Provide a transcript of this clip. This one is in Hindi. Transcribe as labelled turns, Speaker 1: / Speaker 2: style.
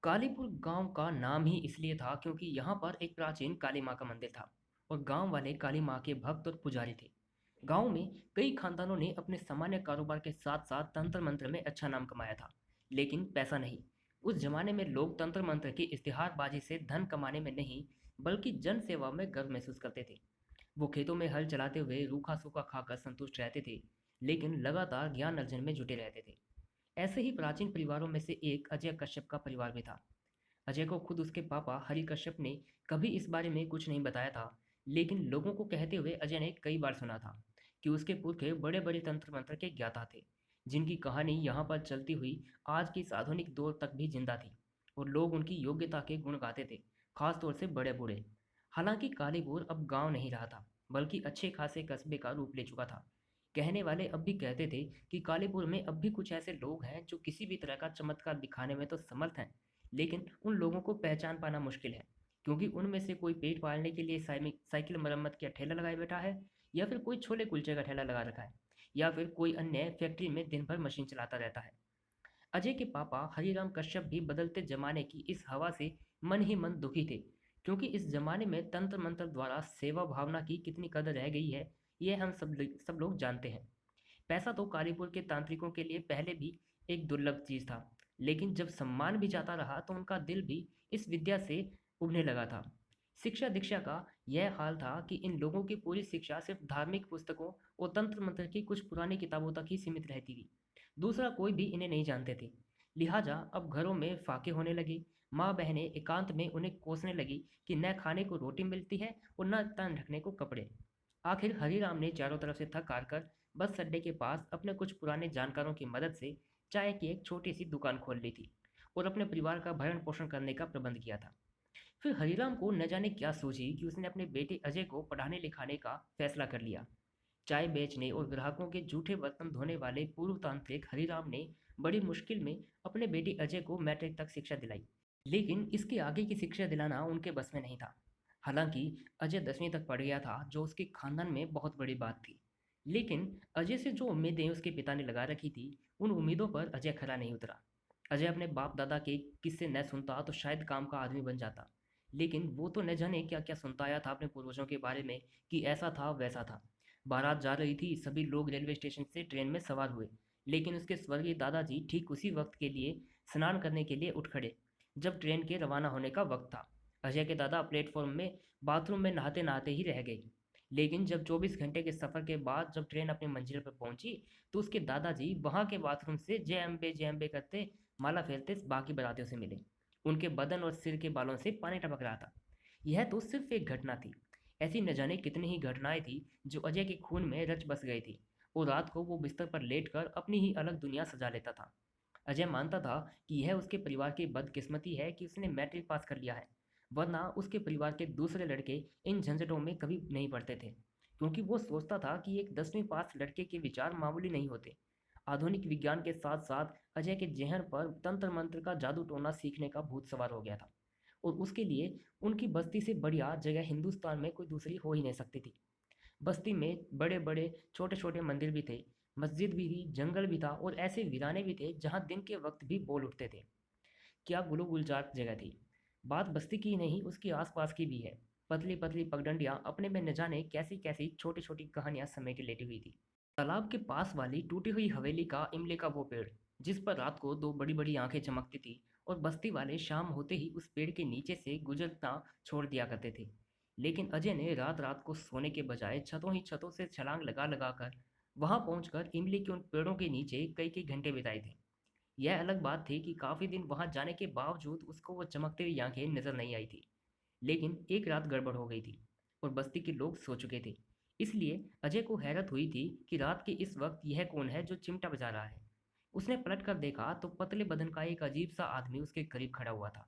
Speaker 1: कालीपुर गांव का नाम ही इसलिए था क्योंकि यहाँ पर एक प्राचीन काली माँ का मंदिर था और गांव वाले काली माँ के भक्त और पुजारी थे। गांव में कई खानदानों ने अपने सामान्य कारोबार के साथ साथ तंत्र मंत्र में अच्छा नाम कमाया था, लेकिन पैसा नहीं। उस जमाने में लोग तंत्र मंत्र की इश्तिहारबाजी से धन कमाने में नहीं, बल्कि जन सेवा में गर्व महसूस करते थे। वो खेतों में हल चलाते हुए रूखा सूखा खाकर संतुष्ट रहते थे, लेकिन लगातार ज्ञान अर्जन में जुटे रहते थे। ऐसे ही प्राचीन परिवारों में से एक अजय कश्यप का परिवार भी था। अजय को खुद उसके पापा हरि कश्यप ने कभी इस बारे में कुछ नहीं बताया था, लेकिन लोगों को कहते हुए अजय ने कई बार सुना था कि उसके पुरखे बड़े बड़े तंत्र मंत्र के ज्ञाता थे, जिनकी कहानी यहाँ पर चलती हुई आज की इस आधुनिक दौर तक भी जिंदा थी और लोग उनकी योग्यता के गुण गाते थे, खासतौर से बड़े बूढ़े। हालांकि कालीपुर अब गांव नहीं रहा था, बल्कि अच्छे खासे कस्बे का रूप ले चुका था। कहने वाले अब भी कहते थे कि कालीपुर में अब भी कुछ ऐसे लोग हैं जो किसी भी तरह का चमत्कार दिखाने में तो समर्थ हैं, लेकिन उन लोगों को पहचान पाना मुश्किल है, क्योंकि उनमें से कोई पेट पालने के लिए साइकिल मरम्मत का ठेला लगाए बैठा है, या फिर कोई छोले कुलचे का ठेला लगा रखा है, या फिर कोई अन्य फैक्ट्री में दिन भर मशीन चलाता रहता है। अजय के पापा हरिराम कश्यप भी बदलते जमाने की इस हवा से मन ही मन दुखी थे, क्योंकि इस जमाने में तंत्र मंत्र द्वारा सेवा भावना की कितनी कदर रह गई है, ये हम सब लोग जानते हैं। पैसा तो कालीपुर के तांत्रिकों के लिए पहले भी एक दुर्लभ चीज था, लेकिन जब सम्मान भी जाता रहा तो उनका दिल भी इस विद्या से उबने लगा था। शिक्षा दीक्षा का यह हाल था कि इन लोगों की पूरी शिक्षा सिर्फ धार्मिक पुस्तकों और तंत्र मंत्र की कुछ पुरानी किताबों तक ही सीमित रहती थी। दूसरा कोई भी इन्हें नहीं जानते थे। लिहाजा अब घरों में फाके होने लगे। माँ बहनें एकांत में उन्हें कोसने लगी कि न खाने को रोटी मिलती है और न तन ढकने को कपड़े। आखिर हरिराम ने चारों तरफ से थक हार कर बस अड्डे के पास अपने कुछ पुराने जानकारों की मदद से चाय की एक छोटी सी दुकान खोल ली थी और अपने परिवार का भरण पोषण करने का प्रबंध किया था। फिर हरिराम को न जाने क्या सूझी कि उसने अपने बेटे अजय को पढ़ाने लिखाने का फैसला कर लिया। चाय बेचने और ग्राहकों के जूठे बर्तन धोने वाले पूर्व तांत्रिक हरिराम ने बड़ी मुश्किल में अपने बेटे अजय को मैट्रिक तक शिक्षा दिलाई, लेकिन इसके आगे की शिक्षा दिलाना उनके बस में नहीं था। हालांकि अजय 10वीं तक पढ़ गया था, जो उसके खानदान में बहुत बड़ी बात थी। लेकिन अजय से जो उम्मीदें उसके पिता ने लगा रखी थी, उन उम्मीदों पर अजय खरा नहीं उतरा। अजय अपने बाप दादा के किस्से न सुनता तो शायद काम का आदमी बन जाता, लेकिन वो तो न जाने क्या क्या सुनता आया था अपने पूर्वजों के बारे में कि ऐसा था वैसा था। बारात जा रही थी, सभी लोग रेलवे स्टेशन से ट्रेन में सवार हुए, लेकिन उसके स्वर्गीय दादाजी ठीक उसी वक्त के लिए स्नान करने के लिए उठ खड़े जब ट्रेन के रवाना होने का वक्त था। अजय के दादा प्लेटफॉर्म में बाथरूम में नहाते नहाते ही रह गए। लेकिन जब 24 घंटे के सफर के बाद जब ट्रेन अपनी मंजिल पर पहुंची, तो उसके दादाजी वहां के बाथरूम से जय अम्बे करते माला फेरते बाकी बारातियों से मिले। उनके बदन और सिर के बालों से पानी टपक रहा था। यह तो सिर्फ एक घटना थी। ऐसी न जाने कितनी ही घटनाएं थी जो अजय के खून में रच बस गई थी, और रात को वो बिस्तर पर लेटकर अपनी ही अलग दुनिया सजा लेता था। अजय मानता था कि यह उसके परिवार की बदकिस्मती है कि उसने मैट्रिक पास कर लिया है, वरना उसके परिवार के दूसरे लड़के इन झंझटों में कभी नहीं पड़ते थे, क्योंकि वो सोचता था कि एक 10वीं पास लड़के के विचार मामूली नहीं होते। आधुनिक विज्ञान के साथ साथ अजय के जहन पर तंत्र मंत्र का जादू टोना सीखने का भूत सवार हो गया था, और उसके लिए उनकी बस्ती से बढ़िया जगह हिंदुस्तान में कोई दूसरी हो ही नहीं सकती थी। बस्ती में बड़े बड़े छोटे छोटे मंदिर भी थे, मस्जिद भी थी, जंगल भी था, और ऐसे वीराने भी थे जहाँ दिन के वक्त भी बोल उठते थे। क्या गुलू गुलजार जगह थी। बात बस्ती की नहीं, उसके आसपास की भी है। पतली पतली पगडंडियां अपने में न जाने कैसी कैसी छोटी छोटी कहानियां समेटे लेटी हुई थी। तालाब के पास वाली टूटी हुई हवेली का इमली का वो पेड़, जिस पर रात को दो बड़ी बड़ी आंखें चमकती थी, और बस्ती वाले शाम होते ही उस पेड़ के नीचे से गुजरना छोड़ दिया करते थे। लेकिन अजय ने रात रात को सोने के बजाय छतों ही छतों से छलांग लगा लगा कर वहां पहुंचकर इमली के उन पेड़ों के नीचे कई कई घंटे बिताए थे। यह अलग बात थी कि काफी दिन वहां जाने के बावजूद उसको वो चमकती हुई आंखें नजर नहीं आई थी। लेकिन एक रात गड़बड़ हो गई थी, और बस्ती के लोग सो चुके थे। इसलिए अजय को हैरत हुई थी कि रात के इस वक्त यह कौन है जो चिमटा बजा रहा है। उसने पलट कर देखा तो पतले बदन का एक अजीब सा आदमी उसके करीब खड़ा हुआ था।